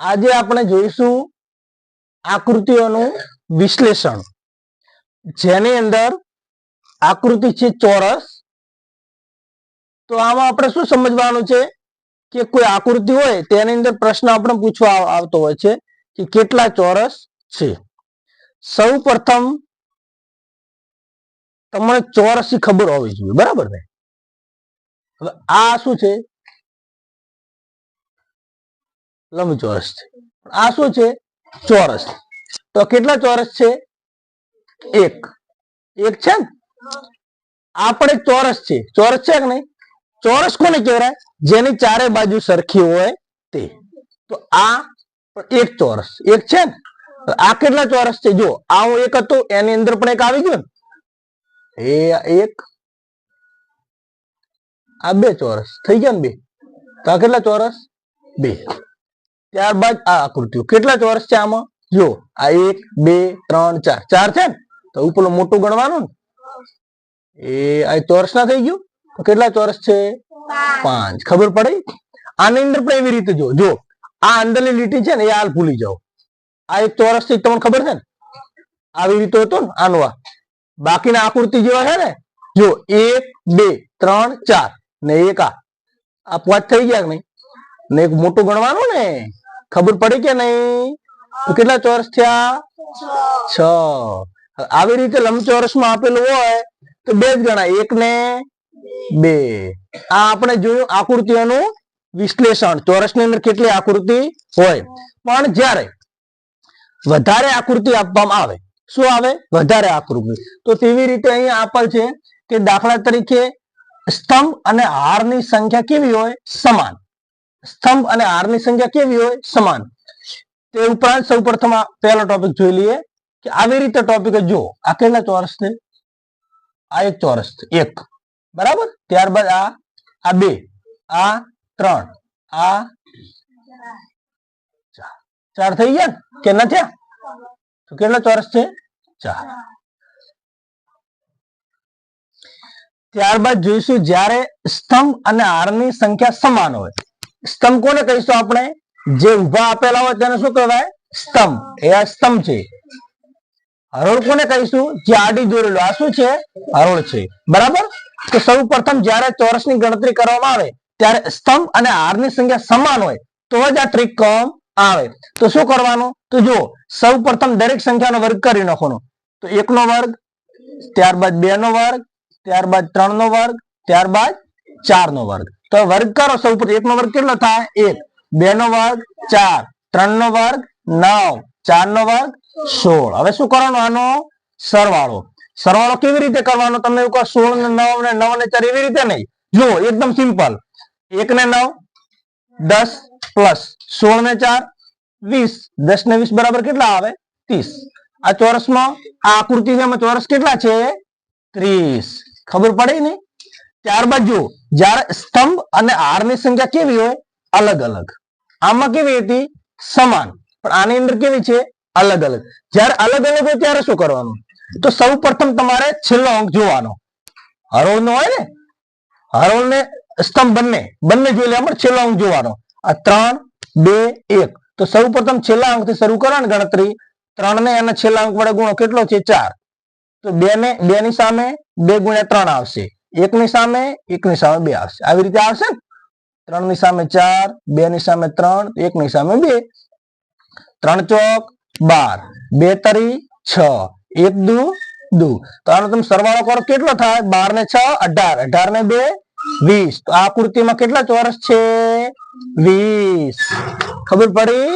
આજે આપણે જોઈશું આકૃતિઓનું વિશ્લેષણ, જેની અંદર આકૃતિ છે ચોરસ. તો આમાં આપણે શું સમજવાનું છે કે કોઈ આકૃતિ હોય તેની અંદર પ્રશ્ન આપણે પૂછવા આવતો હોય છે કે કેટલા ચોરસ છે. સૌ પ્રથમ તમને ચોરસની ખબર હોવી જોઈએ, બરાબર ને? હવે આ શું છે? લંબચોરસ છે. આ શું છે? ચોરસ. તો કેટલા ચોરસ છે? એક. એક છે ને? આપણે ચોરસ છે. ચોરસ છે કે નહીં? ચોરસ કોને કહેવાય? જેની ચારે બાજુ સરખી હોય તે. તો આ એક ચોરસ. એક છે ને? આ કેટલા ચોરસ છે? જો આ હું એક હતો, એની અંદર પણ એક આવી ગયું ને, એ એક. આ બે ચોરસ થઈ ગયા ને, બે. તો આ કેટલા ચોરસ? બે. ત્યારબાદ આ આકૃતિઓ કેટલા ચોરસ છે? આમાં જો આ 1 2 3 4 ચાર છે ને, તો ઉપરનું મોટું ગણવાનું ને, એ આ ચોરસ ના થઈ ગયું. તો કેટલા ચોરસ છે? 5. ખબર પડી? આની અંદર પણ એવી રીતે જો આ અંદરની લીટી છે ને, એ હાલ ભૂલી જાઓ. આ એક ચોરસ છે, તમને ખબર છે ને, આવી રીતે હતો ને આનું. આ બાકીના આકૃતિ જેવા છે ને, જો 1 2 3 4 ને એક આ 5 થઈ ગયા કે નહીં? ને એક મોટું ગણવાનું ને, ખબર પડી કે નહીં? તો કેટલા ચોરસ થયા? 6. આવી રીતે લંબચોરસમાં આપેલું હોય તો બે જ ગણાય, 1 ને 2. આ આપણે જોયું આકૃતિઓનું વિશ્લેષણ. ચોરસની અંદર કેટલી આકૃતિ હોય. પણ જ્યારે વધારે આકૃતિ આપવામાં આવે, શું આવે? વધારે આકૃતિ. તો તેવી રીતે અહીંયા આપેલ છે કે દાખલા તરીકે સ્તંભ અને હારની સંખ્યા કેવી હોય? સમાન. સ્તંભ અને હારની સંખ્યા કેવી હોય? સમાન. તે ઉપરાંત સૌ પ્રથમ પહેલો ટોપિક જોઈ લઈએ કે આવી રીતે ટોપિક જો આ કેટલા ચોરસ છે? આ એક ચોરસ છે, એક. બરાબર. ત્યારબાદ આ 2, આ 3, આ 4 થઈ ગયા કે ના થયા? તો કેટલા ચોરસ છે? 4. ત્યારબાદ જોઈશું જ્યારે સ્તંભ અને હારની સંખ્યા સમાન હોય. સ્તંભ કોને કહીશું આપણે? જે ઉભા આપેલા હોય તેને શું કહેવાય? સ્તંભ. એ આ સ્તંભ છે. હરોળ કોને કહીશું? જે આડી દોરેલું. આ શું છે? હરોળ છે. બરાબર. તો સૌ પ્રથમ જ્યારે ચોરસની ગણતરી કરવામાં આવે ત્યારે સ્તંભ અને હારની સંખ્યા સમાન હોય તો જ આ ટ્રીક કામ આવે. તો શું કરવાનું? તો જો સૌ પ્રથમ દરેક સંખ્યાનો વર્ગ કરી નાખવાનો. તો 1 નો વર્ગ, ત્યારબાદ 2 નો વર્ગ, ત્યારબાદ 3 નો વર્ગ, ત્યારબાદ 4 નો વર્ગ. તો વર્ગ કરો. સૌ પ્રથમ 1 નો વર્ગ કેટલો થાય? 1. 2 નો વર્ગ 4, 3 નો વર્ગ 9, 4 નો વર્ગ 16. હવે શું કરવાનું? આનો સરવાળો. સરવાળો કેવી રીતે કરવાનો? તમે એવું કહો 16 ને 9 ને 9 ને 4 એવી રીતે નહીં. જો એકદમ સિમ્પલ. 1 ને 9 10 પ્લસ 16 ને 4 20. 10 ને 20 બરાબર કેટલા આવે? 30. આ ચોરસમાં આ આકૃતિ છે, એમાં ચોરસ કેટલા છે? 30. ખબર પડી ને? ત્યારબાદ જો જ્યારે સ્તંભ અને હારની સંખ્યા કેવી હોય? અલગ અલગ. આમાં કેવી હતી? સમાન. પણ આની અંદર કેવી છે? અલગ અલગ. જ્યારે અલગ અલગ હોય ત્યારે શું કરવાનું? તો સૌ પ્રથમ તમારે છેલ્લો અંક જોવાનો. હરોળ નો હોય ને, હરોળ ને સ્તંભ બંને જોઈ લે. આપણે છેલ્લો અંક જોવાનો. આ 3 2 1. તો સૌ પ્રથમ છેલ્લા અંક થી શરૂ કરવાની ગણતરી. 3 ને એના છેલ્લા અંક વડે ગુણો. કેટલો છે? 4. તો 2 ની સામે 2 ગુણ્યા 3 આવશે. 1 ની સામે 1 ની સામે 2 આવશે. આવી રીતે આવશે ને. 3 ની સામે 4, 2 ની સામે 3, 1 ની સામે 2. 3 ચોક 12, 2 તરી 6, 1 દુ 2. તો આનો તમે સરવાળો કરો. કેટલો થાય? 12 ને 6 18, 18 ને 2 20. તો આ આકૃતિમાં કેટલા ચોરસ છે? 20. ખબર પડી?